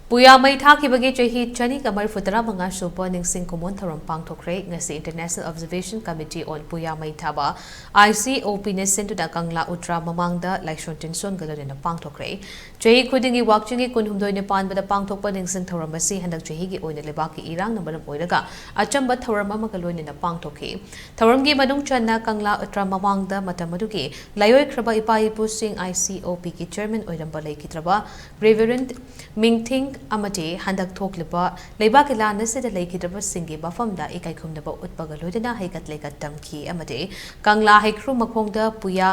Puya Meithakhibagi chahi chani kamar futara manga suba ningsing kumon thouram pangthokhre ngasi International Observation Committee on Puya Meithaba ICOP ne sentuda kangla utra mamangda laishon tinson galorina pangthokhre chahi khudingi wakchingi kunhumdoi ne panbada pangthokpa ningsing thouram asi handak chahi gi oina lebaki irang namaram oiraga achamba thouram ama galorina pangthokhi thouram gi madung channa kangla utra mamangda matamadugi layoi khraba ipai pusing ICOP ki chairman oiramba leikitraba Reverend Mingting amati handak thokliba leibaki lana sida leikidaba singi bafamda ikai khumnaba utpaga loidana haikat leikat tamki amati kangla haikru makhongda puya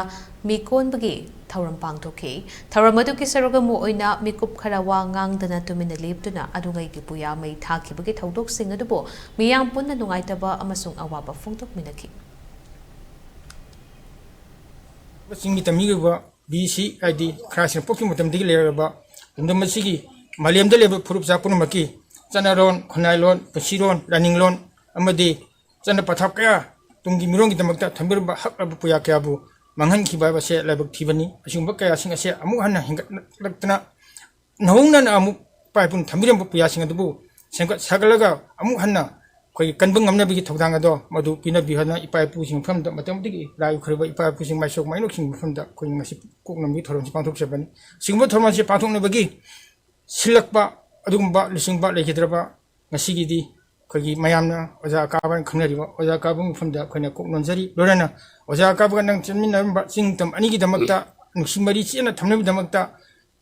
mikonbagi thouram pangthokhi thouram aduki saruga mu oina mikup khara wa ngangdana tumina leptuna adungai ki puya meithakhibagi thodok sing adubo miyam punna nungaitaba amasung awaba phongtok minaki singi tamiga BCID crashing poki mutam digileraba masigi Maliam de level Purup Zapun Maki, Zanaron, Konailon, Pasiron, Running Loan, Amadi, Zana Pataka, Tungi Mirongi Tamaka, Tamburba, Hakabu Puyakabu, Mangan Kiba, say Labuk Tivani, Ashumbaka, sing a say Amuhana, Hingatana, Nonan Amu Pipun, Tamiram Puyasing at the Boo, Sankat Sagalaga, Amuhana, Koi Kanbung Amnabi Togangado, Madu Pina Bihana, if I pushing from the Matamdi, like if I pushing myself, my looking from the Queen Masip Kugnam Toron Pantok 7, Single Thomas Paton Nabagi. Silakba, Adumba, Lissingba, Lakidraba, Nasigidi, Kogi, Mayamna, Ozakaban, Kamariva, Ozakabum from the Konakok Nonzari, Lorena, Ozakaban and Tamina, sing them Anigi Damakta, Nusimari, and Tamil Damakta,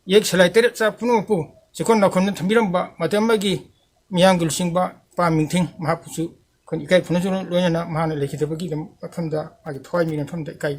Yex Lighted Sapunopu, Second Nakon Tamiramba, Matamagi, Miangul Singba, Pamingting, Mahapusu, Konika Punazo, Lorena, Mana Lakidabagi, from the Toy Million from the Kai,